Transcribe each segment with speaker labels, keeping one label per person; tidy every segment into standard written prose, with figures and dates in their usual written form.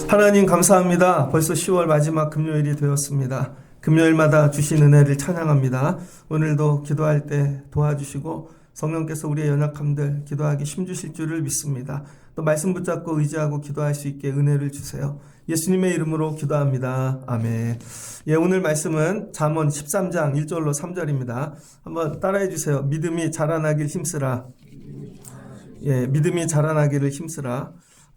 Speaker 1: 하나님 감사합니다. 벌써 10월 마지막 금요일이 되었습니다. 금요일마다 주신 은혜를 찬양합니다. 오늘도 기도할 때 도와주시고 성령께서 우리의 연약함들 기도하기 힘주실 줄을 믿습니다. 또 말씀 붙잡고 의지하고 기도할 수 있게 은혜를 주세요. 예수님의 이름으로 기도합니다. 아멘. 오늘 말씀은 잠언 13장 1절로 3절입니다. 한번 따라해 주세요. 믿음이 자라나길 힘쓰라. 믿음이 자라나기를 힘쓰라.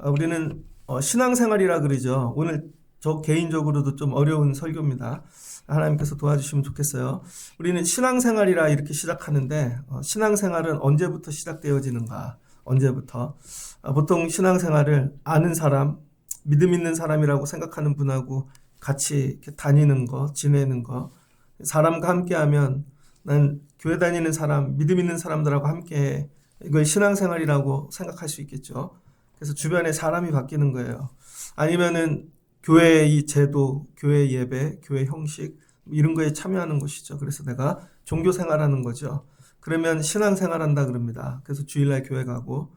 Speaker 1: 우리는 신앙생활이라 그러죠. 오늘 저 개인적으로도 좀 어려운 설교입니다. 하나님께서 도와주시면 좋겠어요. 우리는 신앙생활이라 이렇게 시작하는데 신앙생활은 언제부터 시작되어지는가? 언제부터? 보통 신앙생활을 아는 사람, 믿음 있는 사람이라고 생각하는 분하고 같이 이렇게 다니는 거, 지내는 거, 사람과 함께하면 난 교회 다니는 사람, 믿음 있는 사람들하고 함께해. 이걸 신앙생활이라고 생각할 수 있겠죠. 그래서 주변에 사람이 바뀌는 거예요. 아니면은 교회의 제도, 교회 예배, 교회 형식 이런 거에 참여하는 것이죠. 그래서 내가 종교 생활하는 거죠. 그러면 신앙 생활한다 그럽니다. 그래서 주일날 교회 가고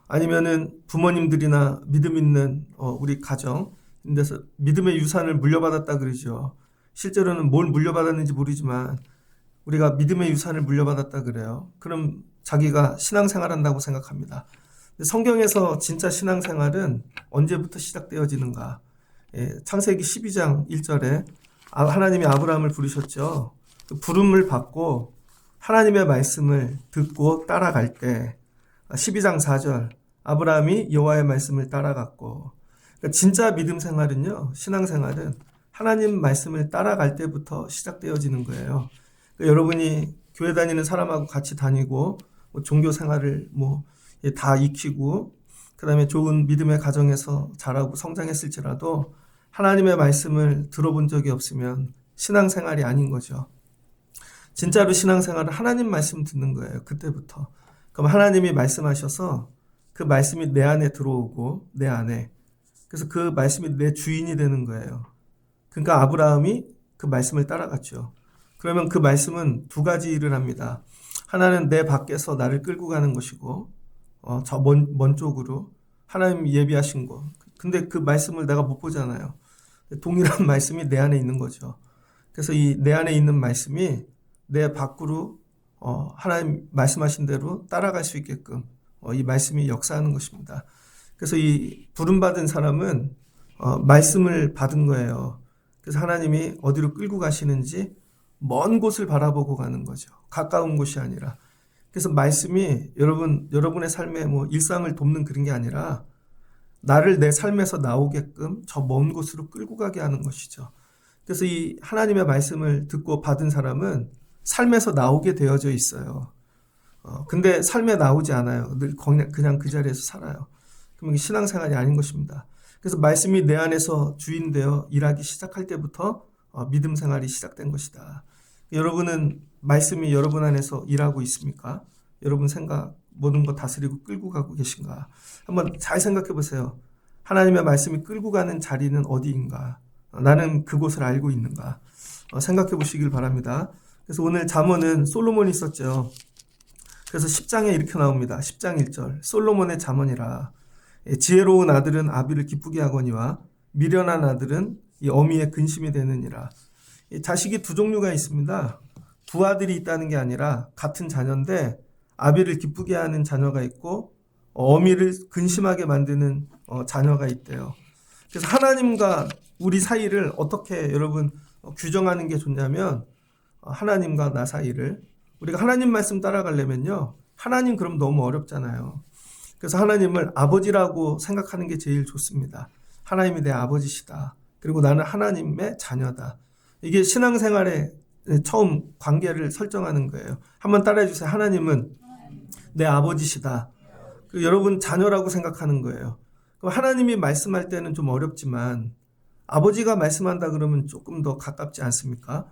Speaker 1: 아니면은 부모님들이나 믿음 있는 우리 가정 인데서 믿음의 유산을 물려받았다 그러죠. 실제로는 뭘 물려받았는지 모르지만 우리가 믿음의 유산을 물려받았다 그래요. 그럼 자기가 신앙 생활한다고 생각합니다. 성경에서 진짜 신앙생활은 언제부터 시작되어지는가? 창세기 12장 1절에 하나님이 아브라함을 부르셨죠. 그 부름을 받고 하나님의 말씀을 듣고 따라갈 때 12장 4절 아브라함이 여호와의 말씀을 따라갔고 그러니까 진짜 믿음 생활은요. 신앙생활은 하나님 말씀을 따라갈 때부터 시작되어지는 거예요. 그러니까 여러분이 교회 다니는 사람하고 같이 다니고 종교 생활을 다 익히고 그 다음에 좋은 믿음의 가정에서 자라고 성장했을지라도 하나님의 말씀을 들어본 적이 없으면 신앙생활이 아닌 거죠. 진짜로 신앙생활은 하나님 말씀 듣는 거예요. 그때부터. 그럼 하나님이 말씀하셔서 그 말씀이 내 안에 들어오고 내 안에 그래서 그 말씀이 내 주인이 되는 거예요. 그러니까 아브라함이 그 말씀을 따라갔죠. 그러면 그 말씀은 두 가지 일을 합니다. 하나는 내 밖에서 나를 끌고 가는 것이고 저 먼 쪽으로 하나님 예비하신 거. 근데 그 말씀을 내가 못 보잖아요. 동일한 말씀이 내 안에 있는 거죠. 그래서 이 내 안에 있는 말씀이 내 밖으로 하나님 말씀하신 대로 따라갈 수 있게끔 이 말씀이 역사하는 것입니다. 그래서 이 부름받은 사람은 말씀을 받은 거예요. 그래서 하나님이 어디로 끌고 가시는지 먼 곳을 바라보고 가는 거죠. 가까운 곳이 아니라. 그래서 말씀이 여러분의 삶에 일상을 돕는 그런 게 아니라 나를 내 삶에서 나오게끔 저 먼 곳으로 끌고 가게 하는 것이죠. 그래서 이 하나님의 말씀을 듣고 받은 사람은 삶에서 나오게 되어져 있어요. 근데 삶에 나오지 않아요. 늘 그냥 그 자리에서 살아요. 그럼 이게 신앙생활이 아닌 것입니다. 그래서 말씀이 내 안에서 주인되어 일하기 시작할 때부터 믿음 생활이 시작된 것이다. 여러분은 말씀이 여러분 안에서 일하고 있습니까? 여러분 생각 모든 거 다스리고 끌고 가고 계신가? 한번 잘 생각해 보세요. 하나님의 말씀이 끌고 가는 자리는 어디인가? 나는 그곳을 알고 있는가? 생각해 보시길 바랍니다. 그래서 오늘 잠언은 솔로몬이 썼죠. 그래서 10장에 이렇게 나옵니다. 10장 1절 솔로몬의 잠언이라 지혜로운 아들은 아비를 기쁘게 하거니와 미련한 아들은 이 어미의 근심이 되느니라. 자식이 두 종류가 있습니다. 두 아들이 있다는 게 아니라 같은 자녀인데 아비를 기쁘게 하는 자녀가 있고 어미를 근심하게 만드는 자녀가 있대요. 그래서 하나님과 우리 사이를 어떻게 여러분 규정하는 게 좋냐면 하나님과 나 사이를 우리가 하나님 말씀 따라가려면요. 하나님 그럼 너무 어렵잖아요. 그래서 하나님을 아버지라고 생각하는 게 제일 좋습니다. 하나님이 내 아버지시다. 그리고 나는 하나님의 자녀다. 이게 신앙생활의 처음 관계를 설정하는 거예요. 한번 따라해 주세요. 하나님은 내 아버지시다. 여러분 자녀라고 생각하는 거예요. 그럼 하나님이 말씀할 때는 좀 어렵지만 아버지가 말씀한다 그러면 조금 더 가깝지 않습니까?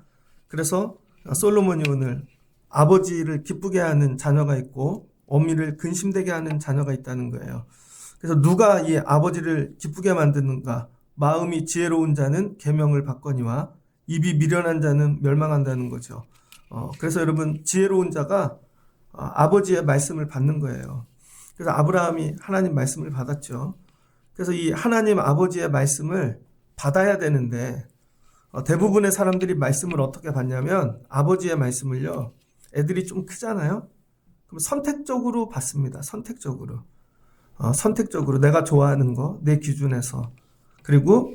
Speaker 1: 그래서 솔로몬이 오늘 아버지를 기쁘게 하는 자녀가 있고 어미를 근심되게 하는 자녀가 있다는 거예요. 그래서 누가 이 아버지를 기쁘게 만드는가? 마음이 지혜로운 자는 계명을 받거니와 입이 미련한 자는 멸망한다는 거죠. 그래서 여러분 지혜로운 자가 아버지의 말씀을 받는 거예요. 그래서 아브라함이 하나님 말씀을 받았죠. 그래서 이 하나님 아버지의 말씀을 받아야 되는데 대부분의 사람들이 말씀을 어떻게 받냐면 아버지의 말씀을요. 애들이 좀 크잖아요. 그럼 선택적으로 받습니다. 선택적으로. 선택적으로 내가 좋아하는 거, 내 기준에서. 그리고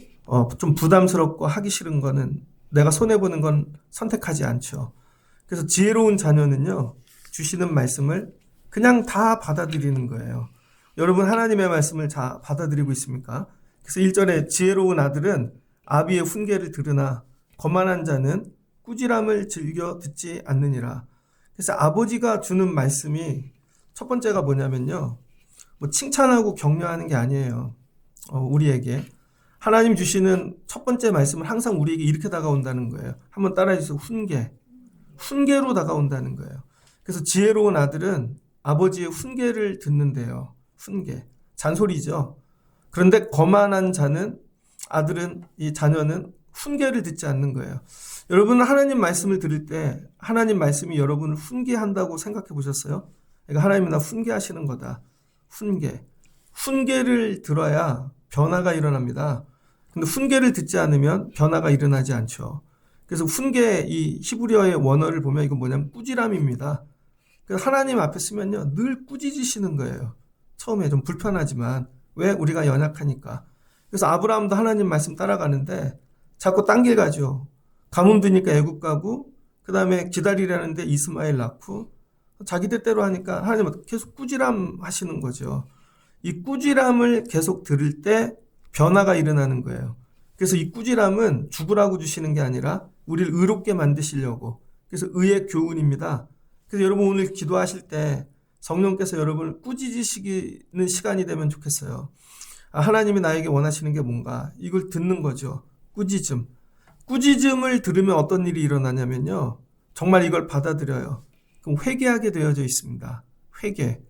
Speaker 1: 좀 부담스럽고 하기 싫은 거는 내가 손해보는 건 선택하지 않죠. 그래서 지혜로운 자녀는요. 주시는 말씀을 그냥 다 받아들이는 거예요. 여러분 하나님의 말씀을 다 받아들이고 있습니까? 그래서 1절에 지혜로운 아들은 아비의 훈계를 들으나 거만한 자는 꾸지람을 즐겨 듣지 않느니라. 그래서 아버지가 주는 말씀이 첫 번째가 뭐냐면요. 뭐 칭찬하고 격려하는 게 아니에요. 우리에게. 하나님 주시는 첫 번째 말씀은 항상 우리에게 이렇게 다가온다는 거예요. 한번 따라해 주세요. 훈계. 훈계로 다가온다는 거예요. 그래서 지혜로운 아들은 아버지의 훈계를 듣는데요. 훈계. 잔소리죠. 그런데 거만한 아들은 이 자녀는 훈계를 듣지 않는 거예요. 여러분은 하나님 말씀을 들을 때 하나님 말씀이 여러분을 훈계한다고 생각해 보셨어요? 그러니까 하나님이 나 훈계하시는 거다. 훈계. 훈계를 들어야 변화가 일어납니다. 근데 훈계를 듣지 않으면 변화가 일어나지 않죠. 그래서 훈계 이 히브리어의 원어를 보면 이건 뭐냐면 꾸지람입니다. 그래서 하나님 앞에 쓰면요. 늘 꾸짖으시는 거예요. 처음에 좀 불편하지만 왜? 우리가 연약하니까. 그래서 아브라함도 하나님 말씀 따라가는데 자꾸 딴 길 가죠. 가뭄 드니까 애굽 가고 그 다음에 기다리라는데 이스마엘 낳고 자기 뜻대로 하니까 하나님은 계속 꾸지람 하시는 거죠. 이 꾸지람을 계속 들을 때 변화가 일어나는 거예요. 그래서 이 꾸지람은 죽으라고 주시는 게 아니라 우리를 의롭게 만드시려고. 그래서 의의 교훈입니다. 그래서 여러분 오늘 기도하실 때 성령께서 여러분을 꾸짖으시는 시간이 되면 좋겠어요. 하나님이 나에게 원하시는 게 뭔가 이걸 듣는 거죠. 꾸짖음. 꾸짖음을 들으면 어떤 일이 일어나냐면요. 정말 이걸 받아들여요. 그럼 회개하게 되어져 있습니다. 회개.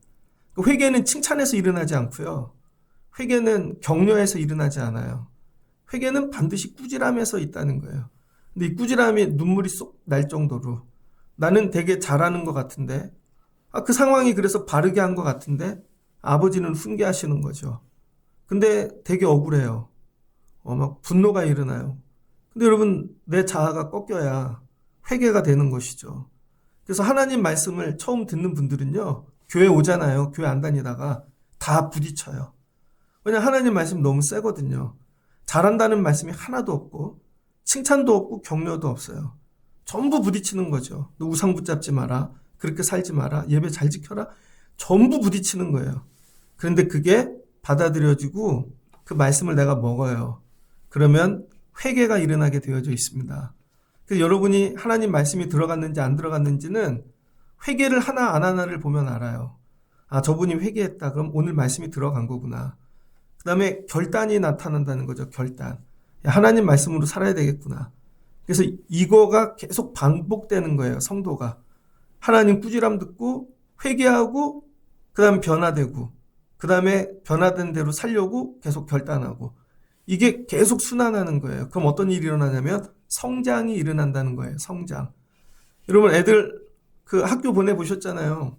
Speaker 1: 회개는 칭찬에서 일어나지 않고요. 회개는 격려에서 일어나지 않아요. 회개는 반드시 꾸지람에서 있다는 거예요. 근데 이 꾸지람이 눈물이 쏙 날 정도로 나는 되게 잘하는 것 같은데 그 상황이 그래서 바르게 한 것 같은데 아버지는 훈계하시는 거죠. 근데 되게 억울해요. 막 분노가 일어나요. 근데 여러분 내 자아가 꺾여야 회개가 되는 것이죠. 그래서 하나님 말씀을 처음 듣는 분들은요. 교회 오잖아요. 교회 안 다니다가 다 부딪혀요. 왜냐하면 하나님 말씀 너무 세거든요. 잘한다는 말씀이 하나도 없고 칭찬도 없고 격려도 없어요. 전부 부딪히는 거죠. 너 우상 붙잡지 마라. 그렇게 살지 마라. 예배 잘 지켜라. 전부 부딪히는 거예요. 그런데 그게 받아들여지고 그 말씀을 내가 먹어요. 그러면 회개가 일어나게 되어져 있습니다. 그래서 여러분이 하나님 말씀이 들어갔는지 안 들어갔는지는 회개를 하나 안 하나를 보면 알아요. 저분이 회개했다. 그럼 오늘 말씀이 들어간 거구나. 그 다음에 결단이 나타난다는 거죠. 결단. 하나님 말씀으로 살아야 되겠구나. 그래서 이거가 계속 반복되는 거예요. 성도가. 하나님 꾸지람 듣고 회개하고 그 다음에 변화되고 그 다음에 변화된 대로 살려고 계속 결단하고 이게 계속 순환하는 거예요. 그럼 어떤 일이 일어나냐면 성장이 일어난다는 거예요. 성장. 여러분 애들 그 학교 보내보셨잖아요.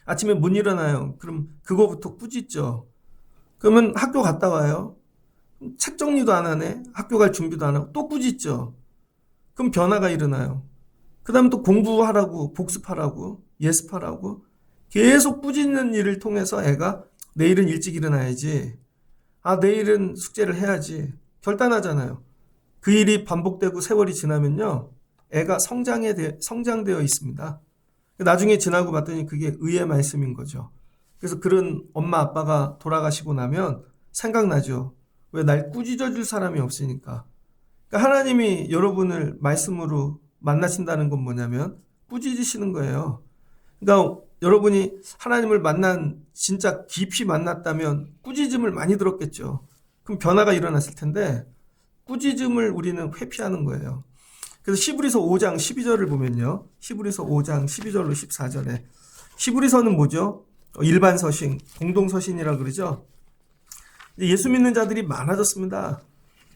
Speaker 1: 아침에 못 일어나요. 그럼 그거부터 꾸짖죠. 그러면 학교 갔다 와요. 책 정리도 안 하네. 학교 갈 준비도 안 하고 또 꾸짖죠. 그럼 변화가 일어나요. 그 다음 또 공부하라고 복습하라고 예습하라고 계속 꾸짖는 일을 통해서 애가 내일은 일찍 일어나야지. 내일은 숙제를 해야지. 결단하잖아요. 그 일이 반복되고 세월이 지나면요. 애가 성장되어 있습니다. 나중에 지나고 봤더니 그게 의의 말씀인 거죠. 그래서 그런 엄마 아빠가 돌아가시고 나면 생각나죠. 왜 날 꾸짖어 줄 사람이 없으니까. 그러니까 하나님이 여러분을 말씀으로 만나신다는 건 뭐냐면 꾸짖으시는 거예요. 그러니까 여러분이 하나님을 진짜 깊이 만났다면 꾸짖음을 많이 들었겠죠. 그럼 변화가 일어났을 텐데 꾸짖음을 우리는 회피하는 거예요. 그래서 히브리서 5장 12절을 보면요. 히브리서 5장 12절로 14절에 히브리서는 뭐죠? 일반 서신, 공동 서신이라 그러죠. 예수 믿는 자들이 많아졌습니다.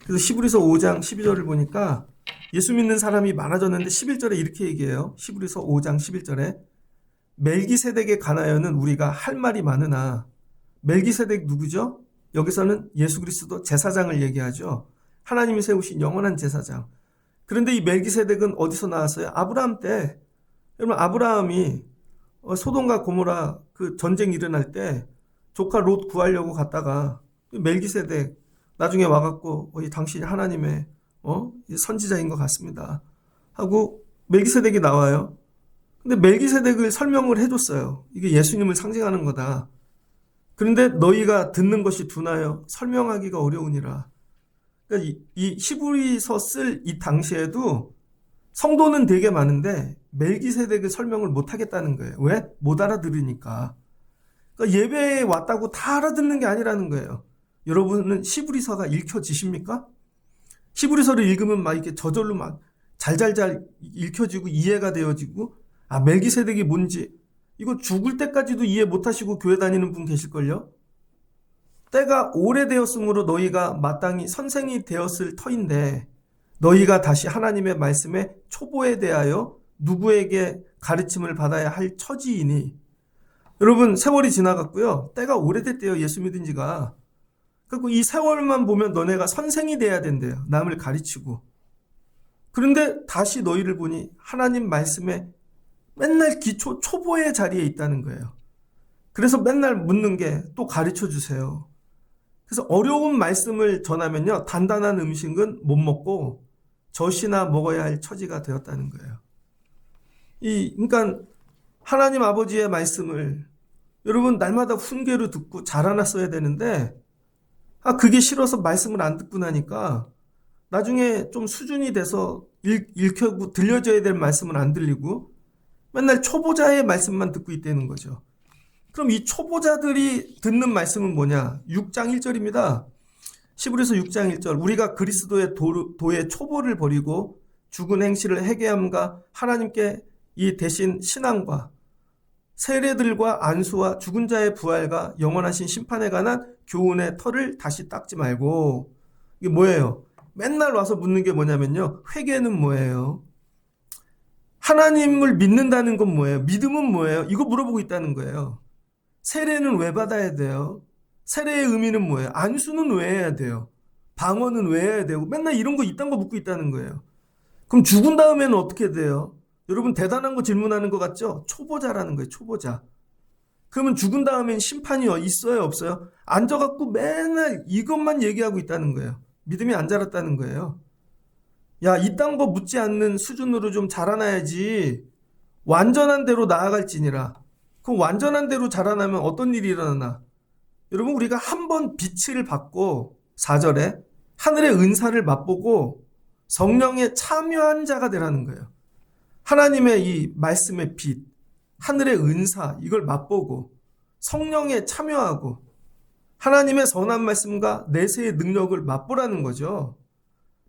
Speaker 1: 그래서 히브리서 5장 12절을 보니까 예수 믿는 사람이 많아졌는데 11절에 이렇게 얘기해요. 히브리서 5장 11절에 멜기세덱에 관하여는 우리가 할 말이 많으나 멜기세덱 누구죠? 여기서는 예수 그리스도 제사장을 얘기하죠. 하나님이 세우신 영원한 제사장. 그런데 이 멜기세덱은 어디서 나왔어요? 아브라함 때. 여러분 아브라함이 소돔과 고모라 그 전쟁 일어날 때 조카 롯 구하려고 갔다가 멜기세덱 나중에 와갖고 당신이 하나님의 선지자인 것 같습니다 하고 멜기세덱이 나와요. 근데 멜기세덱을 설명을 해줬어요. 이게 예수님을 상징하는 거다. 그런데 너희가 듣는 것이 둔하여 설명하기가 어려우니라. 그러니까 이 히브리서 쓸 이 당시에도 성도는 되게 많은데 멜기세덱을 설명을 못 하겠다는 거예요. 왜? 못 알아들으니까. 그러니까 예배에 왔다고 다 알아듣는 게 아니라는 거예요. 여러분은 히브리서가 읽혀지십니까? 히브리서를 읽으면 막 이렇게 저절로 막 잘잘잘 읽혀지고 이해가 되어지고 멜기세덱이 뭔지 이거 죽을 때까지도 이해 못하시고 교회 다니는 분 계실걸요? 때가 오래되었으므로 너희가 마땅히 선생이 되었을 터인데 너희가 다시 하나님의 말씀의 초보에 대하여 누구에게 가르침을 받아야 할 처지이니. 여러분 세월이 지나갔고요. 때가 오래됐대요. 예수 믿은 지가. 그리고 이 세월만 보면 너네가 선생이 돼야 된대요. 남을 가르치고. 그런데 다시 너희를 보니 하나님 말씀에 맨날 기초 초보의 자리에 있다는 거예요. 그래서 맨날 묻는 게 또 가르쳐 주세요. 그래서 어려운 말씀을 전하면요. 단단한 음식은 못 먹고 젖이나 먹어야 할 처지가 되었다는 거예요. 그러니까 하나님 아버지의 말씀을 여러분 날마다 훈계로 듣고 자라났어야 되는데 그게 싫어서 말씀을 안 듣고 나니까 나중에 좀 수준이 돼서 읽혀고 들려줘야 될 말씀은 안 들리고 맨날 초보자의 말씀만 듣고 있다는 거죠. 그럼 이 초보자들이 듣는 말씀은 뭐냐? 6장 1절입니다. 히브리서 6장 1절 우리가 그리스도의 도의 초보를 버리고 죽은 행실을 회개함과 하나님께 이 대신 신앙과 세례들과 안수와 죽은 자의 부활과 영원하신 심판에 관한 교훈의 털을 다시 닦지 말고. 이게 뭐예요? 맨날 와서 묻는 게 뭐냐면요. 회개는 뭐예요? 하나님을 믿는다는 건 뭐예요? 믿음은 뭐예요? 이거 물어보고 있다는 거예요. 세례는 왜 받아야 돼요? 세례의 의미는 뭐예요? 안수는 왜 해야 돼요? 방언은 왜 해야 되고? 맨날 이런 거 이딴 거 묻고 있다는 거예요. 그럼 죽은 다음에는 어떻게 돼요? 여러분 대단한 거 질문하는 것 같죠? 초보자라는 거예요. 초보자. 그러면 죽은 다음엔 심판이 있어요? 없어요? 앉아갖고 맨날 이것만 얘기하고 있다는 거예요. 믿음이 안 자랐다는 거예요. 야, 이딴 거 묻지 않는 수준으로 좀 자라나야지. 완전한 대로 나아갈지니라. 그럼 완전한 대로 자라나면 어떤 일이 일어나나? 여러분 우리가 한번 빛을 받고 4절에 하늘의 은사를 맛보고 성령에 참여한 자가 되라는 거예요. 하나님의 이 말씀의 빛, 하늘의 은사 이걸 맛보고 성령에 참여하고 하나님의 선한 말씀과 내세의 능력을 맛보라는 거죠.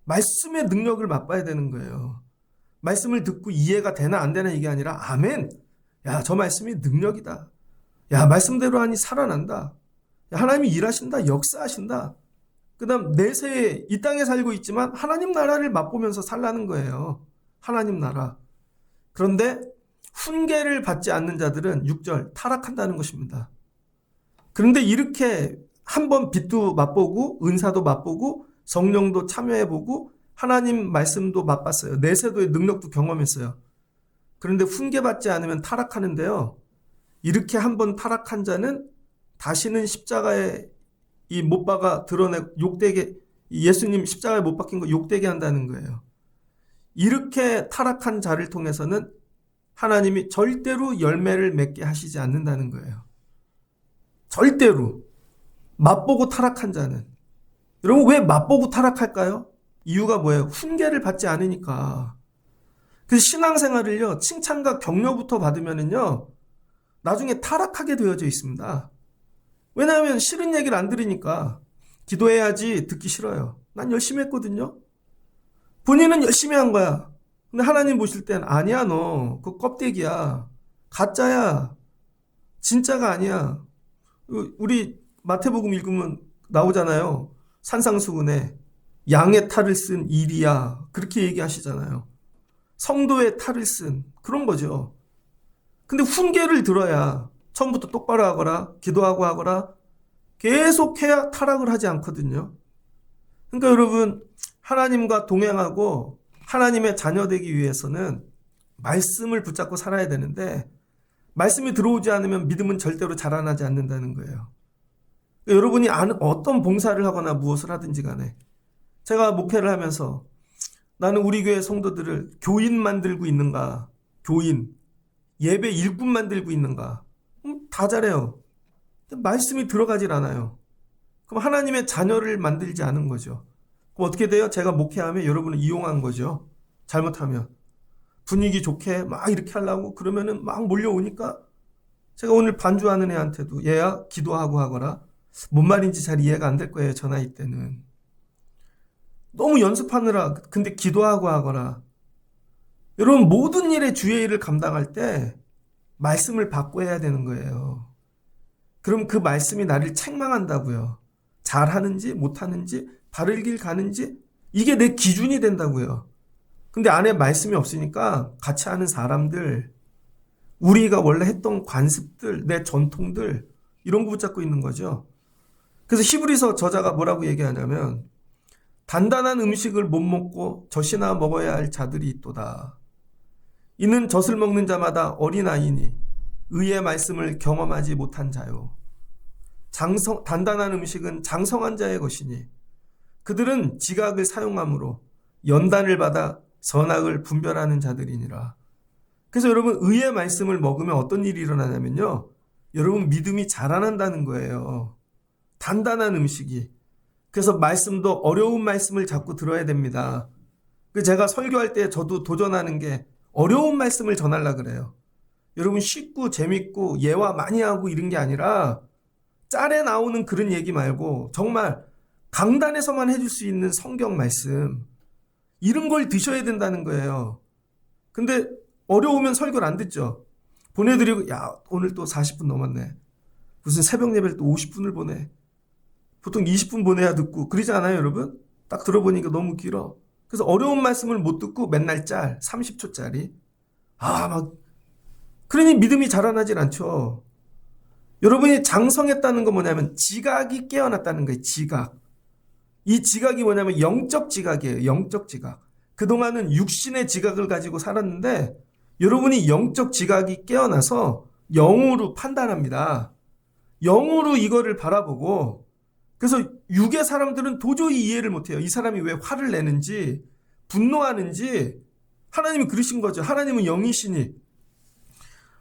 Speaker 1: 말씀의 능력을 맛봐야 되는 거예요. 말씀을 듣고 이해가 되나 안 되나 이게 아니라 아멘. 야, 저 말씀이 능력이다. 야, 말씀대로 하니 살아난다. 야, 하나님이 일하신다. 역사하신다. 그 다음 내세에 이 땅에 살고 있지만 하나님 나라를 맛보면서 살라는 거예요. 하나님 나라. 그런데 훈계를 받지 않는 자들은 6절 타락한다는 것입니다. 그런데 이렇게 한번 빛도 맛보고 은사도 맛보고 성령도 참여해보고 하나님 말씀도 맛봤어요. 내세도의 능력도 경험했어요. 그런데 훈계받지 않으면 타락하는데요. 이렇게 한번 타락한 자는 다시는 십자가에 이 못 박아 드러내 욕되게 예수님 십자가에 못 박힌 거 욕되게 한다는 거예요. 이렇게 타락한 자를 통해서는 하나님이 절대로 열매를 맺게 하시지 않는다는 거예요. 절대로. 맛보고 타락한 자는. 여러분 왜 맛보고 타락할까요? 이유가 뭐예요? 훈계를 받지 않으니까. 그래서 신앙생활을요. 칭찬과 격려부터 받으면은요. 나중에 타락하게 되어져 있습니다. 왜냐하면 싫은 얘기를 안 들으니까. 기도해야지 듣기 싫어요. 난 열심히 했거든요. 본인은 열심히 한 거야. 근데 하나님 보실 땐 아니야 너. 그거 껍데기야. 가짜야. 진짜가 아니야. 우리 마태복음 읽으면 나오잖아요. 산상수훈에 양의 탈을 쓴 일이야. 그렇게 얘기하시잖아요. 성도의 탈을 쓴 그런 거죠. 근데 훈계를 들어야 처음부터 똑바로 하거라, 기도하고 하거라, 계속해야 타락을 하지 않거든요. 그러니까 여러분, 하나님과 동행하고 하나님의 자녀 되기 위해서는 말씀을 붙잡고 살아야 되는데, 말씀이 들어오지 않으면 믿음은 절대로 자라나지 않는다는 거예요. 그러니까 여러분이 어떤 봉사를 하거나 무엇을 하든지 간에, 제가 목회를 하면서 나는 우리 교회 성도들을 교인 만들고 있는가, 교인, 예배 일꾼 만들고 있는가, 다 잘해요. 근데 말씀이 들어가질 않아요. 그럼 하나님의 자녀를 만들지 않은 거죠. 그럼 어떻게 돼요? 제가 목회하면 여러분을 이용한 거죠. 잘못하면. 분위기 좋게 막 이렇게 하려고 그러면은 막 몰려오니까, 제가 오늘 반주하는 애한테도 얘야 기도하고 하거라. 뭔 말인지 잘 이해가 안 될 거예요. 저 나이 때는. 너무 연습하느라 근데 기도하고 하거라. 여러분, 모든 일에 주의 일을 감당할 때 말씀을 받고 해야 되는 거예요. 그럼 그 말씀이 나를 책망한다고요. 잘하는지 못하는지 바를 길 가는지 이게 내 기준이 된다고요. 근데 안에 말씀이 없으니까 같이 하는 사람들, 우리가 원래 했던 관습들, 내 전통들, 이런 거 붙잡고 있는 거죠. 그래서 히브리서 저자가 뭐라고 얘기하냐면, 단단한 음식을 못 먹고 젖이나 먹어야 할 자들이 있도다. 이는 젖을 먹는 자마다 어린아이니 의의 말씀을 경험하지 못한 자요. 단단한 음식은 장성한 자의 것이니 그들은 지각을 사용함으로 연단을 받아 선악을 분별하는 자들이니라. 그래서 여러분, 의의 말씀을 먹으면 어떤 일이 일어나냐면요, 여러분 믿음이 자라난다는 거예요. 단단한 음식이. 그래서 말씀도 어려운 말씀을 자꾸 들어야 됩니다. 제가 설교할 때 저도 도전하는 게 어려운 말씀을 전하려고 그래요. 여러분, 쉽고 재밌고 예화 많이 하고 이런 게 아니라 짤에 나오는 그런 얘기 말고 정말 강단에서만 해줄 수 있는 성경 말씀, 이런 걸 드셔야 된다는 거예요. 근데 어려우면 설교를 안 듣죠. 보내드리고, 야, 오늘 또 40분 넘었네. 무슨 새벽 예배를 또 50분을 보내. 보통 20분 보내야 듣고 그러지 않아요, 여러분? 딱 들어보니까 너무 길어. 그래서 어려운 말씀을 못 듣고 맨날 30초짜리. 그러니 믿음이 자라나질 않죠. 여러분이 장성했다는 건 뭐냐면 지각이 깨어났다는 거예요. 지각. 이 지각이 뭐냐면 영적 지각이에요. 영적 지각. 그동안은 육신의 지각을 가지고 살았는데 여러분이 영적 지각이 깨어나서 영으로 판단합니다. 영으로 이거를 바라보고, 그래서 육의 사람들은 도저히 이해를 못해요. 이 사람이 왜 화를 내는지, 분노하는지. 하나님이 그러신 거죠. 하나님은 영이시니.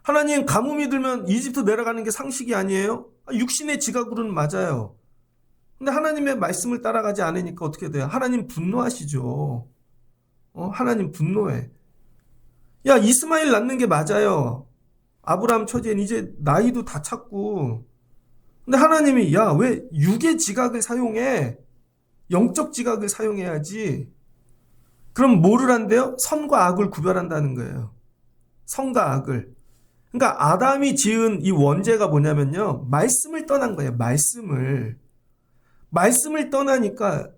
Speaker 1: 하나님, 가뭄이 들면 이집트 내려가는 게 상식이 아니에요? 육신의 지각으로는 맞아요. 근데 하나님의 말씀을 따라가지 않으니까 어떻게 돼요? 하나님 분노하시죠. 하나님 분노해. 야, 이스마엘 낳는 게 맞아요. 아브라함 처지엔 이제 나이도 다 찼고. 근데 하나님이, 야, 왜 육의 지각을 사용해? 영적 지각을 사용해야지. 그럼 뭐를 한대요? 선과 악을 구별한다는 거예요. 선과 악을. 그러니까 아담이 지은 이 원죄가 뭐냐면요, 말씀을 떠난 거예요. 말씀을 떠나니까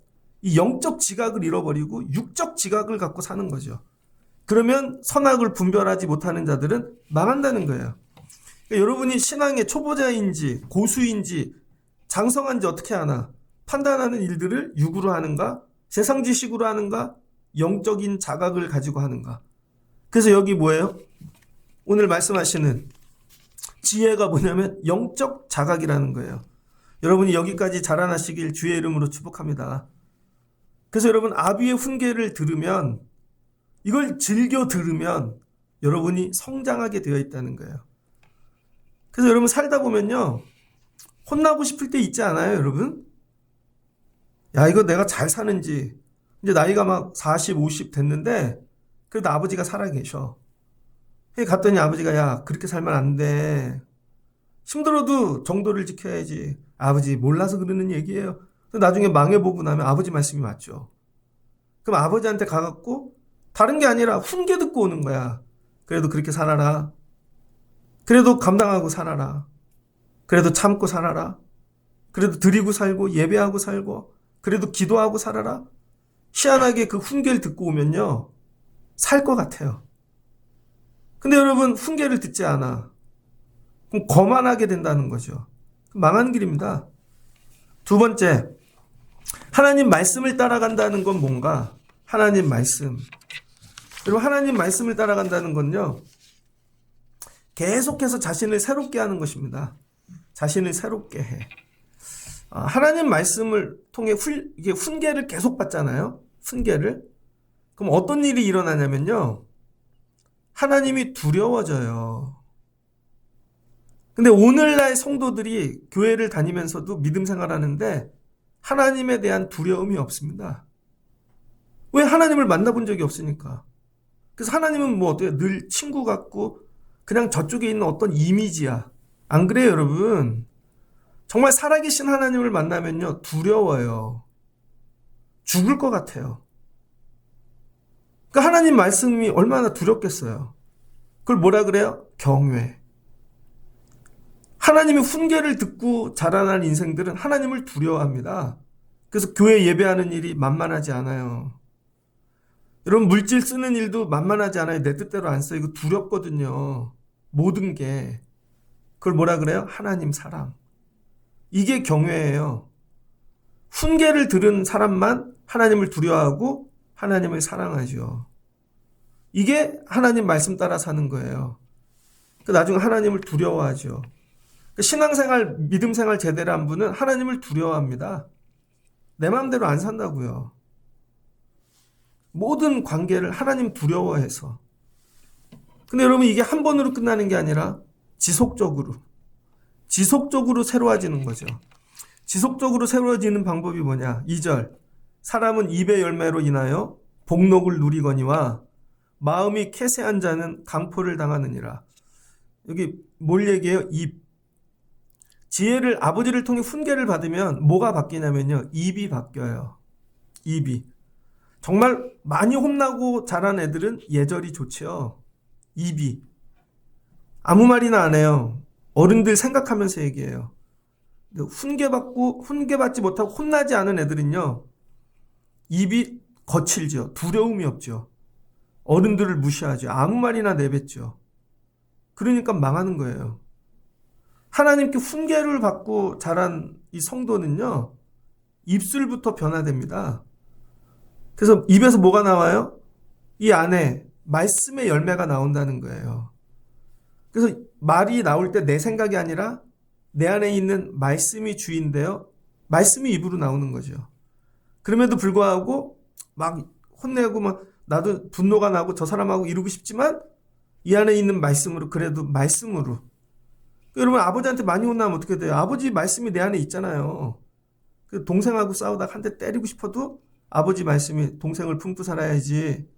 Speaker 1: 이 영적 지각을 잃어버리고 육적 지각을 갖고 사는 거죠. 그러면 선악을 분별하지 못하는 자들은 망한다는 거예요. 그러니까 여러분이 신앙의 초보자인지 고수인지 장성한지 어떻게 하나? 판단하는 일들을 육으로 하는가? 세상 지식으로 하는가? 영적인 자각을 가지고 하는가? 그래서 여기 뭐예요? 오늘 말씀하시는 지혜가 뭐냐면 영적 자각이라는 거예요. 여러분이 여기까지 자라나시길 주의 이름으로 축복합니다. 그래서 여러분, 아비의 훈계를 들으면, 이걸 즐겨 들으면 여러분이 성장하게 되어 있다는 거예요. 그래서 여러분 살다 보면요, 혼나고 싶을 때 있지 않아요, 여러분? 야, 이거 내가 잘 사는지. 이제 나이가 막 40, 50 됐는데 그래도 아버지가 살아계셔. 갔더니 아버지가, 야, 그렇게 살면 안 돼. 힘들어도 정도를 지켜야지. 아버지 몰라서 그러는 얘기예요. 나중에 망해보고 나면 아버지 말씀이 맞죠. 그럼 아버지한테 가갖고 다른 게 아니라 훈계 듣고 오는 거야. 그래도 그렇게 살아라. 그래도 감당하고 살아라. 그래도 참고 살아라. 그래도 드리고 살고 예배하고 살고 그래도 기도하고 살아라. 희한하게 그 훈계를 듣고 오면요, 살 것 같아요. 근데 여러분, 훈계를 듣지 않아. 그럼 거만하게 된다는 거죠. 망한 길입니다. 두 번째, 하나님 말씀을 따라간다는 건 뭔가? 하나님 말씀. 여러분, 하나님 말씀을 따라간다는 건요, 계속해서 자신을 새롭게 하는 것입니다. 자신을 새롭게 해. 하나님 말씀을 통해 이게 훈계를 계속 받잖아요. 훈계를. 그럼 어떤 일이 일어나냐면요, 하나님이 두려워져요. 근데 오늘날 성도들이 교회를 다니면서도 믿음 생활하는데 하나님에 대한 두려움이 없습니다. 왜? 하나님을 만나본 적이 없으니까. 그래서 하나님은 뭐 어때요? 늘 친구 같고 그냥 저쪽에 있는 어떤 이미지야. 안 그래요, 여러분? 정말 살아계신 하나님을 만나면요, 두려워요. 죽을 것 같아요. 그러니까 하나님 말씀이 얼마나 두렵겠어요. 그걸 뭐라 그래요? 경외. 하나님의 훈계를 듣고 자라난 인생들은 하나님을 두려워합니다. 그래서 교회 예배하는 일이 만만하지 않아요. 여러분, 물질 쓰는 일도 만만하지 않아요. 내 뜻대로 안 써요. 이거 두렵거든요. 모든 게. 그걸 뭐라 그래요? 하나님 사랑. 이게 경외예요. 훈계를 들은 사람만 하나님을 두려워하고 하나님을 사랑하죠. 이게 하나님 말씀 따라 사는 거예요. 나중에 하나님을 두려워하죠. 신앙생활, 믿음생활 제대로 한 분은 하나님을 두려워합니다. 내 마음대로 안 산다고요. 모든 관계를 하나님 두려워해서. 근데 여러분, 이게 한 번으로 끝나는 게 아니라 지속적으로 새로워지는 거죠. 지속적으로 새로워지는 방법이 뭐냐? 2절. 사람은 입의 열매로 인하여 복록을 누리거니와 마음이 쾌세한 자는 강포를 당하느니라. 여기 뭘 얘기해요? 입. 지혜를, 아버지를 통해 훈계를 받으면 뭐가 바뀌냐면요, 입이 바뀌어요. 입이. 정말 많이 혼나고 자란 애들은 예절이 좋죠. 입이. 아무 말이나 안 해요. 어른들 생각하면서 얘기해요. 훈계받지 못하고 혼나지 않은 애들은요, 입이 거칠죠. 두려움이 없죠. 어른들을 무시하죠. 아무 말이나 내뱉죠. 그러니까 망하는 거예요. 하나님께 훈계를 받고 자란 이 성도는요, 입술부터 변화됩니다. 그래서 입에서 뭐가 나와요? 이 안에 말씀의 열매가 나온다는 거예요. 그래서 말이 나올 때 내 생각이 아니라 내 안에 있는 말씀이 주인데요, 말씀이 입으로 나오는 거죠. 그럼에도 불구하고 막 혼내고 막 나도 분노가 나고 저 사람하고 이루고 싶지만 이 안에 있는 말씀으로, 그래도 말씀으로. 여러분, 아버지한테 많이 혼나면 어떻게 돼요? 아버지 말씀이 내 안에 있잖아요. 동생하고 싸우다가 한 대 때리고 싶어도 아버지 말씀이, 동생을 품고 살아야지.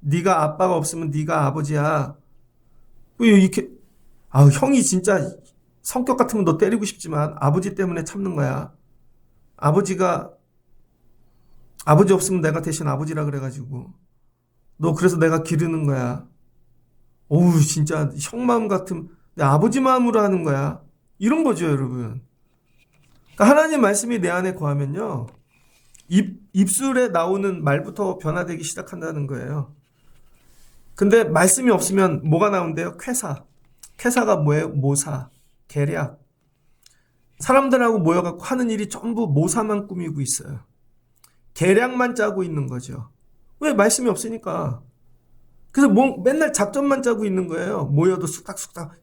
Speaker 1: 네가 아빠가 없으면 네가 아버지야. 왜 이렇게, 형이 진짜 성격 같으면 너 때리고 싶지만 아버지 때문에 참는 거야. 아버지 없으면 내가 대신 아버지라 그래가지고 너 그래서 내가 기르는 거야. 어우, 진짜 형 마음 같으면 내 아버지 마음으로 하는 거야. 이런 거죠, 여러분. 그러니까 하나님 말씀이 내 안에 거하면요, 입술에 나오는 말부터 변화되기 시작한다는 거예요. 근데 말씀이 없으면 뭐가 나온대요? 쾌사가 뭐예요? 모사, 계략. 사람들하고 모여갖고 하는 일이 전부 모사만 꾸미고 있어요. 계략만 짜고 있는 거죠. 왜? 말씀이 없으니까. 그래서 맨날 작전만 짜고 있는 거예요. 모여도 쑥닥쑥닥.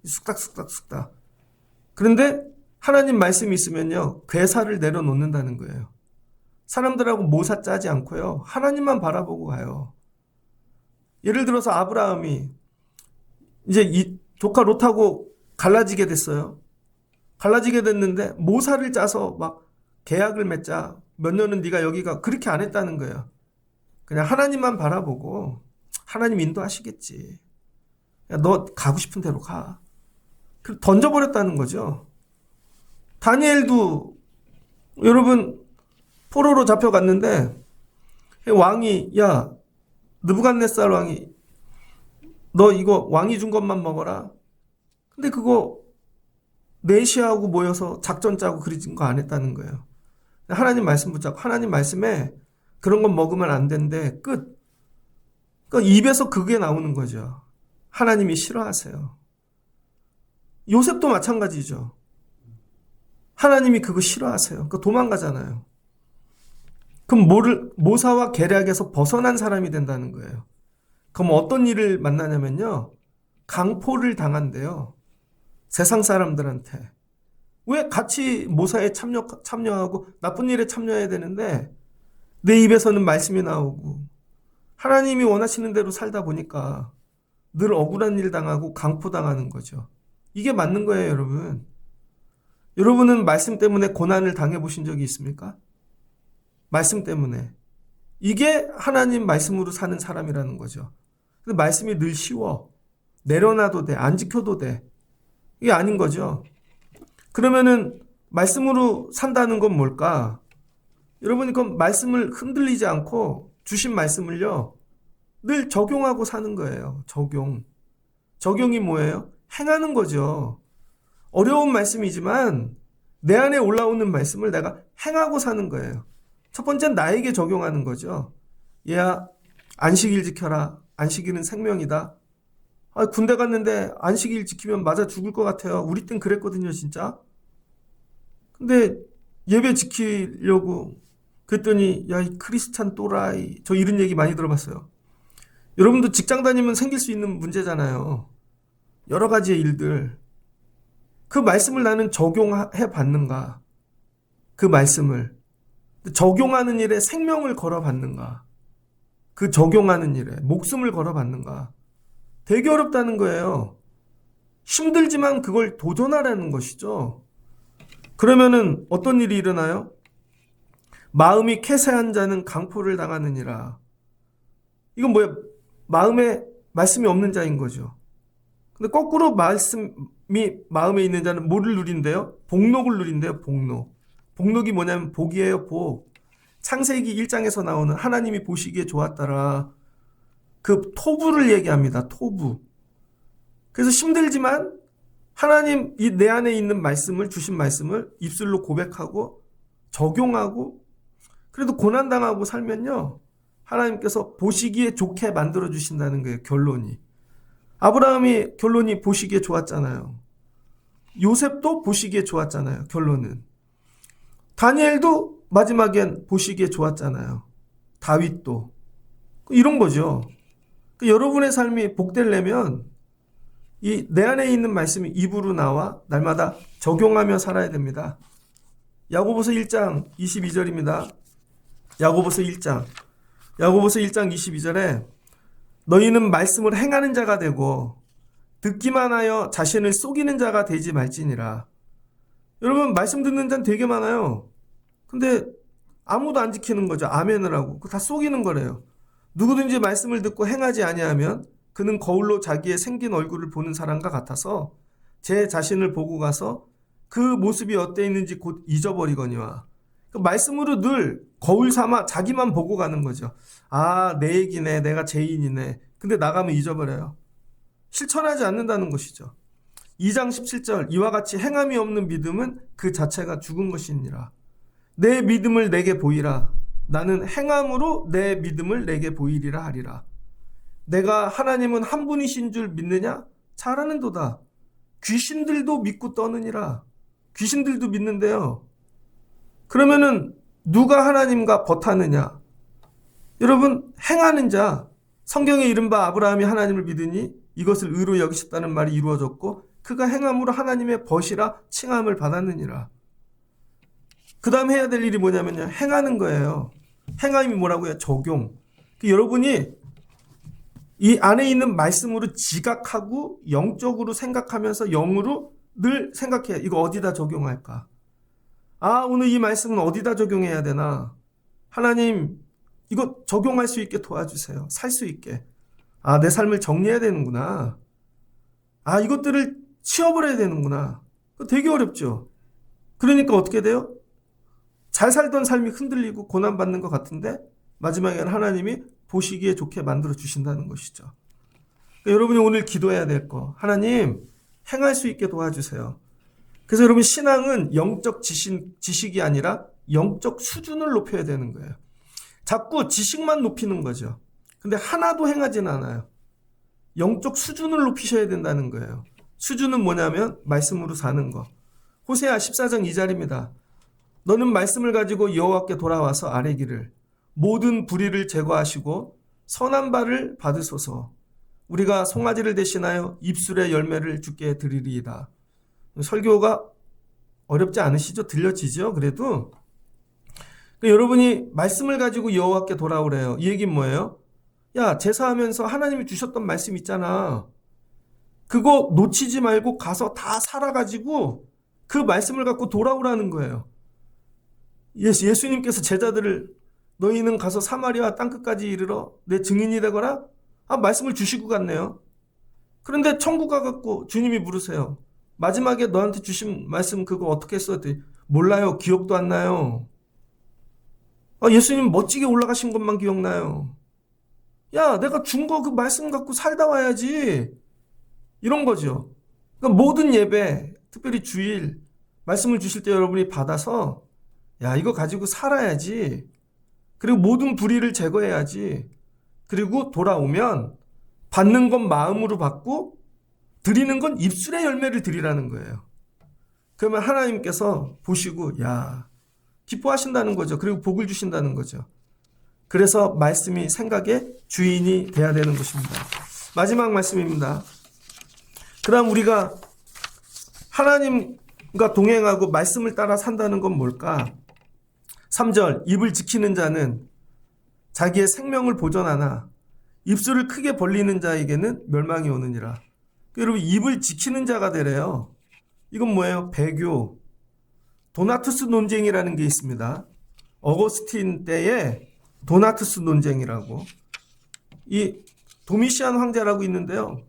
Speaker 1: 그런데 하나님 말씀이 있으면요, 괴사를 내려놓는다는 거예요. 사람들하고 모사 짜지 않고요, 하나님만 바라보고 가요. 예를 들어서 아브라함이 이제 이 조카 롯하고 갈라지게 됐어요. 갈라지게 됐는데 모사를 짜서 막 계약을 맺자, 몇 년은 네가 여기가, 그렇게 안 했다는 거예요. 그냥 하나님만 바라보고 하나님 인도하시겠지. 야, 너 가고 싶은 대로 가. 던져버렸다는 거죠. 다니엘도 여러분 포로로 잡혀갔는데 왕이, 야, 느부갓네살 왕이 너 이거 왕이 준 것만 먹어라. 근데 그거 메시아하고 모여서 작전 짜고 그러진 거 안 했다는 거예요. 하나님 말씀 붙잡고 하나님 말씀에 그런 건 먹으면 안 된대. 끝. 그러니까 입에서 그게 나오는 거죠. 하나님이 싫어하세요. 요셉도 마찬가지죠. 하나님이 그거 싫어하세요. 그 도망가잖아요. 그럼 모사와 계략에서 벗어난 사람이 된다는 거예요. 그럼 어떤 일을 만나냐면요. 강포를 당한대요. 세상 사람들한테. 왜 같이 모사에 참여하고 나쁜 일에 참여해야 되는데 내 입에서는 말씀이 나오고 하나님이 원하시는 대로 살다 보니까 늘 억울한 일 당하고 강포 당하는 거죠. 이게 맞는 거예요, 여러분. 여러분은 말씀 때문에 고난을 당해보신 적이 있습니까? 말씀 때문에. 이게 하나님 말씀으로 사는 사람이라는 거죠. 근데 말씀이 늘 쉬워. 내려놔도 돼. 안 지켜도 돼. 이게 아닌 거죠. 그러면은 말씀으로 산다는 건 뭘까? 여러분이 그 말씀을 흔들리지 않고 주신 말씀을요. 늘 적용하고 사는 거예요. 적용. 적용이 뭐예요? 행하는 거죠. 어려운 말씀이지만 내 안에 올라오는 말씀을 내가 행하고 사는 거예요. 첫 번째는 나에게 적용하는 거죠. 얘야, 안식일 지켜라. 안식일은 생명이다. 군대 갔는데 안식일 지키면 맞아 죽을 것 같아요. 우리 땐 그랬거든요, 진짜. 근데 예배 지키려고 그랬더니 야, 이 크리스찬 또라이. 저 이런 얘기 많이 들어봤어요. 여러분도 직장 다니면 생길 수 있는 문제잖아요. 여러 가지의 일들. 그 말씀을 나는 적용해 받는가? 그 말씀을. 적용하는 일에 생명을 걸어 받는가? 그 적용하는 일에 목숨을 걸어 받는가? 되게 어렵다는 거예요. 힘들지만 그걸 도전하라는 것이죠. 그러면은 어떤 일이 일어나요? 마음이 쾌세한 자는 강포를 당하느니라. 이건 뭐야? 마음에 말씀이 없는 자인 거죠. 근데 거꾸로 말씀이 마음에 있는 자는 뭐를 누린대요? 복록을 누린대요. 복록. 복록이 뭐냐면 복이에요. 복. 창세기 1장에서 나오는 하나님이 보시기에 좋았더라. 그 토부를 얘기합니다. 토부. 그래서 힘들지만 하나님 이 내 안에 있는 말씀을 주신 말씀을 입술로 고백하고 적용하고 그래도 고난당하고 살면요. 하나님께서 보시기에 좋게 만들어 주신다는 거예요. 결론이. 아브라함이 결론이 보시기에 좋았잖아요. 요셉도 보시기에 좋았잖아요. 결론은. 다니엘도 마지막엔 보시기에 좋았잖아요. 다윗도. 이런 거죠. 여러분의 삶이 복되려면 이 내 안에 있는 말씀이 입으로 나와 날마다 적용하며 살아야 됩니다. 야고보서 1장 22절입니다. 야고보서 1장 22절에 너희는 말씀을 행하는 자가 되고 듣기만 하여 자신을 속이는 자가 되지 말지니라. 여러분 말씀 듣는 자는 되게 많아요. 근데 아무도 안 지키는 거죠. 아멘을 하고. 그거 다 속이는 거래요. 누구든지 말씀을 듣고 행하지 아니하면 그는 거울로 자기의 생긴 얼굴을 보는 사람과 같아서 제 자신을 보고 가서 그 모습이 어때 있는지 곧 잊어버리거니와. 그 말씀으로 늘 거울 삼아 자기만 보고 가는 거죠. 아, 내 얘기네. 내가 죄인이네. 근데 나가면 잊어버려요. 실천하지 않는다는 것이죠. 2장 17절 이와 같이 행함이 없는 믿음은 그 자체가 죽은 것이니라. 내 믿음을 내게 보이라. 나는 행함으로 내 믿음을 내게 보이리라 하리라. 내가 하나님은 한 분이신 줄 믿느냐? 잘하는도다. 귀신들도 믿고 떠느니라. 귀신들도 믿는데요. 그러면은 누가 하나님과 벗하느냐? 여러분 행하는 자. 성경에 이른바 아브라함이 하나님을 믿으니 이것을 의로 여기셨다는 말이 이루어졌고 그가 행함으로 하나님의 벗이라 칭함을 받았느니라. 그 다음 해야 될 일이 뭐냐면요. 행하는 거예요. 행함이 뭐라고요? 적용. 여러분이 이 안에 있는 말씀으로 지각하고 영적으로 생각하면서 영으로 늘 생각해요. 이거 어디다 적용할까? 아, 오늘 이 말씀은 어디다 적용해야 되나? 하나님, 이거 적용할 수 있게 도와주세요. 살 수 있게. 아, 내 삶을 정리해야 되는구나. 아, 이것들을 치워버려야 되는구나. 되게 어렵죠? 그러니까 어떻게 돼요? 잘 살던 삶이 흔들리고 고난받는 것 같은데 마지막에는 하나님이 보시기에 좋게 만들어 주신다는 것이죠. 그러니까 여러분이 오늘 기도해야 될 거. 하나님, 행할 수 있게 도와주세요. 그래서 여러분 신앙은 영적 지식이 아니라 영적 수준을 높여야 되는 거예요. 자꾸 지식만 높이는 거죠. 근데 하나도 행하지는 않아요. 영적 수준을 높이셔야 된다는 거예요. 수준은 뭐냐면 말씀으로 사는 거. 호세아 14장 2절입니다. 너는 말씀을 가지고 여호와께 돌아와서 아뢰기를 모든 불의를 제거하시고 선한 바를 받으소서. 우리가 송아지를 대신하여 입술의 열매를 주께 드리리이다. 설교가 어렵지 않으시죠? 들려지죠? 그래도 여러분이 말씀을 가지고 여호와께 돌아오래요. 이 얘기는 뭐예요? 야, 제사하면서 하나님이 주셨던 말씀 있잖아. 그거 놓치지 말고 가서 다 살아가지고 그 말씀을 갖고 돌아오라는 거예요. 예수님께서 제자들을 너희는 가서 사마리아 땅끝까지 이르러 내 증인이 되거라? 말씀을 주시고 갔네요. 그런데 천국 가갖고 주님이 물으세요. 마지막에 너한테 주신 말씀 그거 어떻게 했었지? 몰라요. 기억도 안 나요. 예수님 멋지게 올라가신 것만 기억나요. 야, 내가 준 거 그 말씀 갖고 살다 와야지. 이런 거죠. 그러니까 모든 예배, 특별히 주일 말씀을 주실 때 여러분이 받아서 야, 이거 가지고 살아야지. 그리고 모든 불의를 제거해야지. 그리고 돌아오면 받는 건 마음으로 받고 드리는 건 입술의 열매를 드리라는 거예요. 그러면 하나님께서 보시고 야, 기뻐하신다는 거죠. 그리고 복을 주신다는 거죠. 그래서 말씀이 생각의 주인이 돼야 되는 것입니다. 마지막 말씀입니다. 그 다음 우리가 하나님과 동행하고 말씀을 따라 산다는 건 뭘까? 3절 입을 지키는 자는 자기의 생명을 보존하나 입술을 크게 벌리는 자에게는 멸망이 오느니라. 여러분 입을 지키는 자가 되래요. 이건 뭐예요? 배교. 도나투스 논쟁이라는 게 있습니다. 어거스틴 때에 도나투스 논쟁이라고. 이 도미시안 황제라고 있는데요.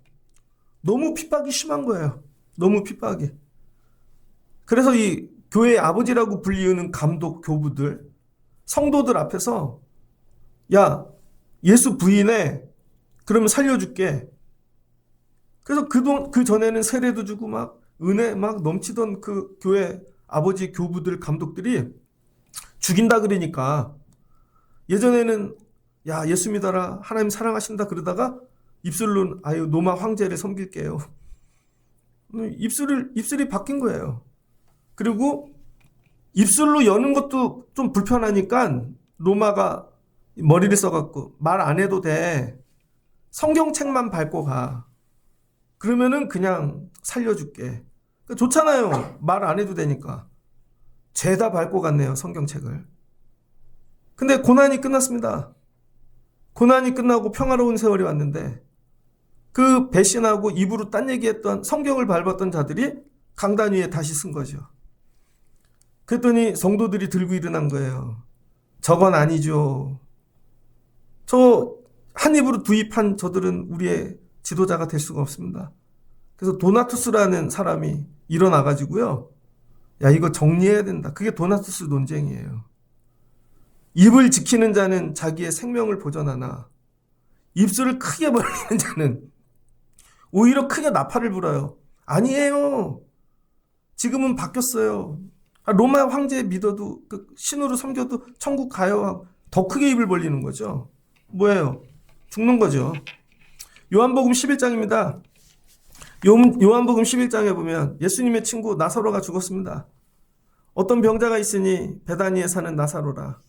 Speaker 1: 너무 핍박이 심한 거예요. 너무 핍박이. 그래서 이 교회의 아버지라고 불리우는 감독 교부들, 성도들 앞에서 야, 예수 부인해. 그러면 살려줄게. 그래서 그 전에는 세례도 주고 막 은혜 막 넘치던 그 교회 아버지 교부들 감독들이 죽인다 그러니까 예전에는 야, 예수 믿어라. 하나님 사랑하신다 그러다가 입술로 아유 로마 황제를 섬길게요. 입술이 바뀐 거예요. 그리고 입술로 여는 것도 좀 불편하니까 로마가 머리를 써갖고 말 안 해도 돼. 성경책만 밟고 가. 그러면은 그냥 살려줄게. 좋잖아요. 말 안 해도 되니까. 죄다 밟고 갔네요. 성경책을. 근데 고난이 끝났습니다. 고난이 끝나고 평화로운 세월이 왔는데 그 배신하고 입으로 딴 얘기했던 성경을 밟았던 자들이 강단 위에 다시 쓴 거죠. 그랬더니 성도들이 들고 일어난 거예요. 저건 아니죠. 저 한 입으로 두 입한 저들은 우리의 지도자가 될 수가 없습니다. 그래서 도나투스라는 사람이 일어나가지고요. 야, 이거 정리해야 된다. 그게 도나투스 논쟁이에요. 입을 지키는 자는 자기의 생명을 보존하나 입술을 크게 벌리는 자는 오히려 크게 나팔을 불어요. 아니에요. 지금은 바뀌었어요. 로마 황제 믿어도 그 신으로 섬겨도 천국 가요. 더 크게 입을 벌리는 거죠. 뭐예요? 죽는 거죠. 요한복음 11장입니다. 요한복음 11장에 보면 예수님의 친구 나사로가 죽었습니다. 어떤 병자가 있으니 베다니에 사는 나사로라.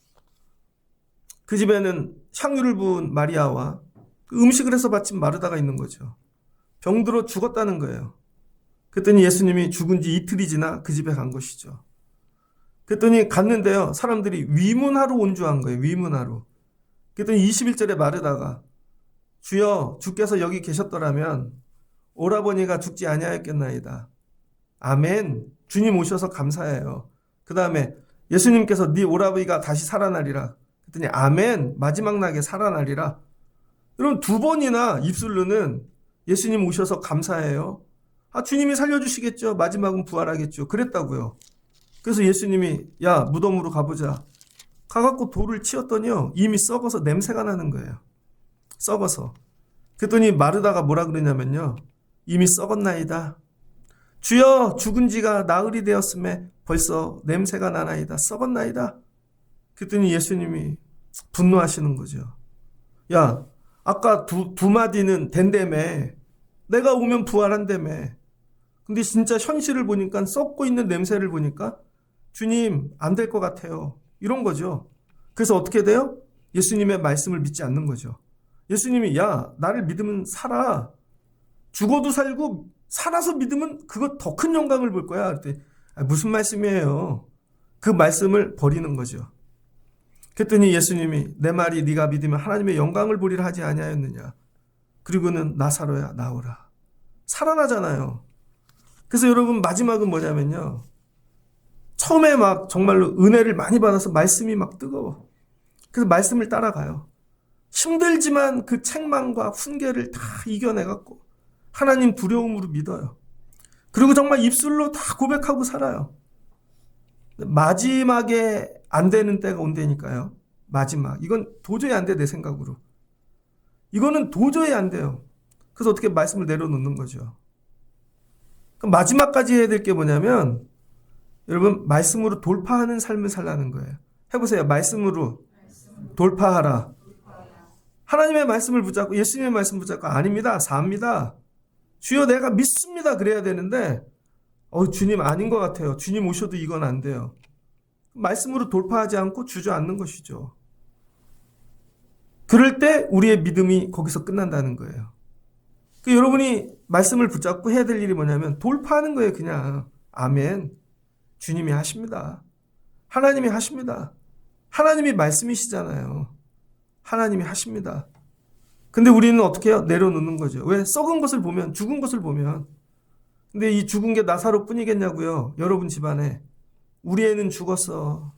Speaker 1: 그 집에는 향유를 부은 마리아와 음식을 해서 바친 마르다가 있는 거죠. 병들어 죽었다는 거예요. 그랬더니 예수님이 죽은 지 이틀이 지나 그 집에 간 것이죠. 그랬더니 갔는데요. 사람들이 위문하러 온 줄 안 거예요. 위문하러. 그랬더니 21절에 마르다가 주여 주께서 여기 계셨더라면 오라버니가 죽지 아니하였겠나이다. 아멘. 주님 오셔서 감사해요. 그 다음에 예수님께서 네 오라버니가 다시 살아나리라. 그랬더니 아멘. 마지막 날에 살아나리라. 여러분 두 번이나 입술로는 예수님 오셔서 감사해요. 주님이 살려주시겠죠. 마지막은 부활하겠죠. 그랬다고요. 그래서 예수님이 야 무덤으로 가보자. 가갖고 돌을 치웠더니요. 이미 썩어서 냄새가 나는 거예요. 썩어서. 그랬더니 마르다가 뭐라 그러냐면요. 이미 썩었나이다. 주여 죽은 지가 나흘이 되었음에 벌써 냄새가 나나이다. 썩었나이다. 그랬더니 예수님이 분노하시는 거죠. 야, 아까 두 마디는 된다며. 내가 오면 부활한다며. 근데 진짜 현실을 보니까, 썩고 있는 냄새를 보니까 주님 안 될 것 같아요. 이런 거죠. 그래서 어떻게 돼요? 예수님의 말씀을 믿지 않는 거죠. 예수님이 야, 나를 믿으면 살아. 죽어도 살고 살아서 믿으면 그거 더 큰 영광을 볼 거야. 그랬더니 무슨 말씀이에요? 그 말씀을 버리는 거죠. 그랬더니 예수님이 내 말이 네가 믿으면 하나님의 영광을 보리라 하지 아니하였느냐. 그리고는 나사로야 나오라. 살아나잖아요. 그래서 여러분 마지막은 뭐냐면요. 처음에 막 정말로 은혜를 많이 받아서 말씀이 막 뜨거워. 그래서 말씀을 따라가요. 힘들지만 그 책망과 훈계를 다 이겨내갖고 하나님 두려움으로 믿어요. 그리고 정말 입술로 다 고백하고 살아요. 마지막에 안 되는 때가 온다니까요. 마지막. 이건 도저히 안 돼, 내 생각으로. 이거는 도저히 안 돼요. 그래서 어떻게 말씀을 내려놓는 거죠. 그럼 마지막까지 해야 될 게 뭐냐면 여러분 말씀으로 돌파하는 삶을 살라는 거예요. 해보세요. 말씀으로 돌파하라. 하나님의 말씀을 붙잡고 예수님의 말씀 붙잡고 아닙니다. 삽니다. 주여 내가 믿습니다. 그래야 되는데 주님 아닌 것 같아요. 주님 오셔도 이건 안 돼요. 말씀으로 돌파하지 않고 주저앉는 것이죠. 그럴 때 우리의 믿음이 거기서 끝난다는 거예요. 여러분이 말씀을 붙잡고 해야 될 일이 뭐냐면 돌파하는 거예요. 그냥 아멘. 주님이 하십니다. 하나님이 하십니다. 하나님이 말씀이시잖아요. 하나님이 하십니다. 근데 우리는 어떻게 해요? 내려놓는 거죠. 왜? 썩은 것을 보면, 죽은 것을 보면. 근데 이 죽은 게 나사로 뿐이겠냐고요. 여러분 집안에. 우리 애는 죽었어.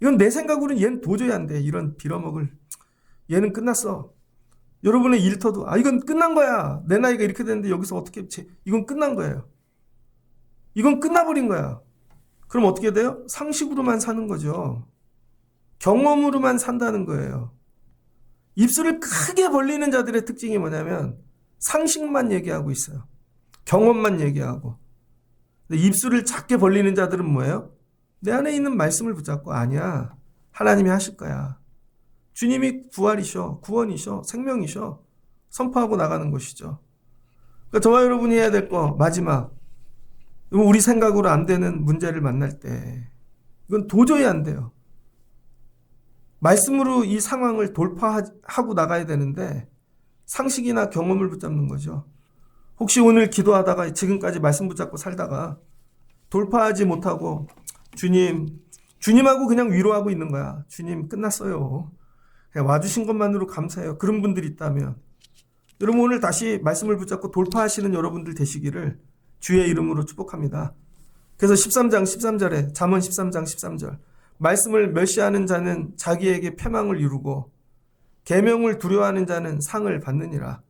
Speaker 1: 이건 내 생각으로는 얘는 도저히 안 돼. 이런 빌어먹을. 얘는 끝났어. 여러분의 일터도 이건 끝난 거야. 내 나이가 이렇게 됐는데 여기서 어떻게 이건 끝난 거예요. 이건 끝나버린 거야. 그럼 어떻게 돼요? 상식으로만 사는 거죠. 경험으로만 산다는 거예요. 입술을 크게 벌리는 자들의 특징이 뭐냐면 상식만 얘기하고 있어요. 경험만 얘기하고. 근데 입술을 작게 벌리는 자들은 뭐예요? 내 안에 있는 말씀을 붙잡고 아니야. 하나님이 하실 거야. 주님이 부활이셔, 구원이셔, 생명이셔. 선포하고 나가는 것이죠. 그러니까 저와 여러분이 해야 될 거 마지막. 우리 생각으로 안 되는 문제를 만날 때 이건 도저히 안 돼요. 말씀으로 이 상황을 돌파하고 나가야 되는데 상식이나 경험을 붙잡는 거죠. 혹시 오늘 기도하다가 지금까지 말씀 붙잡고 살다가 돌파하지 못하고 주님하고 그냥 위로하고 있는 거야. 주님 끝났어요. 그냥 와주신 것만으로 감사해요. 그런 분들이 있다면 여러분 오늘 다시 말씀을 붙잡고 돌파하시는 여러분들 되시기를 주의 이름으로 축복합니다. 그래서 13장 13절에 잠언 13장 13절 말씀을 멸시하는 자는 자기에게 패망을 이루고 계명을 두려워하는 자는 상을 받느니라.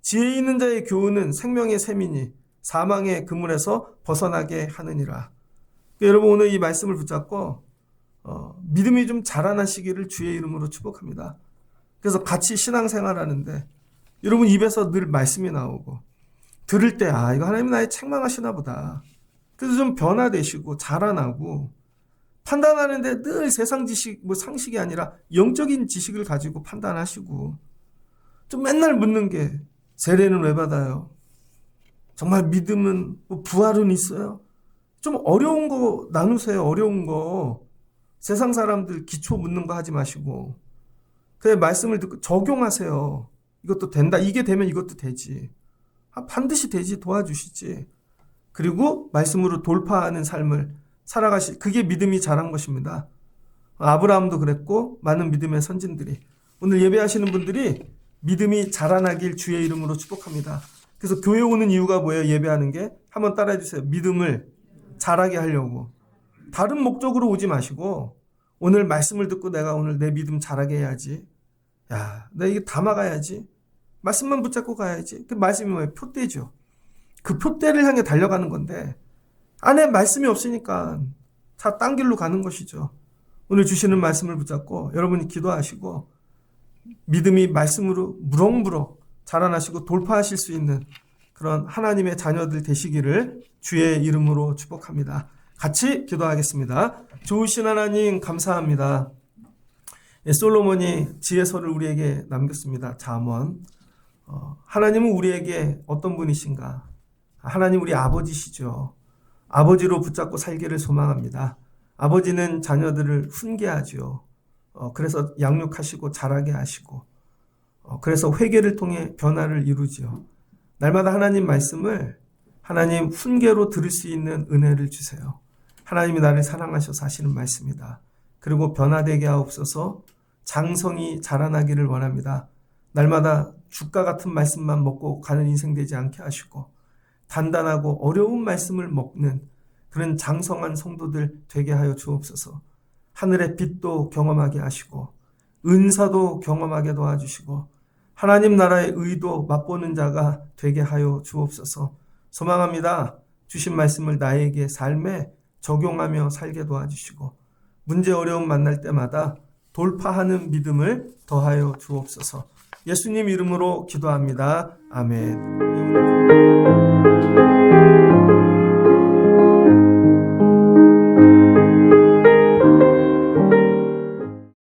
Speaker 1: 지혜 있는 자의 교훈은 생명의 샘이니 사망의 그물에서 벗어나게 하느니라. 그러니까 여러분 오늘 이 말씀을 붙잡고 믿음이 좀 자라나시기를 주의 이름으로 축복합니다. 그래서 같이 신앙생활하는데 여러분 입에서 늘 말씀이 나오고 들을 때 이거 하나님 나의 책망하시나 보다. 그래서 좀 변화되시고 자라나고 판단하는데 늘 세상 지식, 상식이 아니라 영적인 지식을 가지고 판단하시고 좀 맨날 묻는 게 세례는 왜 받아요? 정말 믿음은 부활은 있어요? 좀 어려운 거 나누세요. 어려운 거. 세상 사람들 기초 묻는 거 하지 마시고 그냥 말씀을 듣고 적용하세요. 이것도 된다. 이게 되면 이것도 되지. 반드시 되지. 도와주시지. 그리고 말씀으로 돌파하는 삶을 그게 믿음이 자란 것입니다. 아브라함도 그랬고 많은 믿음의 선진들이 오늘 예배하시는 분들이 믿음이 자라나길 주의 이름으로 축복합니다. 그래서 교회 오는 이유가 뭐예요? 예배하는 게 한번 따라해 주세요. 믿음을 자라게 하려고. 다른 목적으로 오지 마시고 오늘 말씀을 듣고 내가 오늘 내 믿음 자라게 해야지. 내가 이게 담아가야지. 말씀만 붙잡고 가야지. 그 말씀이 뭐예요? 표대죠. 그 표대를 향해 달려가는 건데 안에 말씀이 없으니까 다 딴 길로 가는 것이죠. 오늘 주시는 말씀을 붙잡고 여러분이 기도하시고 믿음이 말씀으로 무럭무럭 자라나시고 돌파하실 수 있는 그런 하나님의 자녀들 되시기를 주의 이름으로 축복합니다. 같이 기도하겠습니다. 좋으신 하나님 감사합니다. 솔로몬이 지혜서를 우리에게 남겼습니다. 잠언. 하나님은 우리에게 어떤 분이신가? 하나님 우리 아버지시죠. 아버지로 붙잡고 살기를 소망합니다. 아버지는 자녀들을 훈계하죠. 그래서 양육하시고 자라게 하시고, 그래서 회개를 통해 변화를 이루지요. 날마다 하나님 말씀을 하나님 훈계로 들을 수 있는 은혜를 주세요. 하나님이 나를 사랑하셔서 하시는 말씀이다. 그리고 변화되게 하옵소서. 장성이 자라나기를 원합니다. 날마다 죽과 같은 말씀만 먹고 가는 인생 되지 않게 하시고, 단단하고 어려운 말씀을 먹는 그런 장성한 성도들 되게 하여 주옵소서. 하늘의 빛도 경험하게 하시고 은사도 경험하게 도와주시고 하나님 나라의 의도 맛보는 자가 되게 하여 주옵소서. 소망합니다. 주신 말씀을 나에게 삶에 적용하며 살게 도와주시고 문제 어려움 만날 때마다 돌파하는 믿음을 더하여 주옵소서. 예수님 이름으로 기도합니다. 아멘.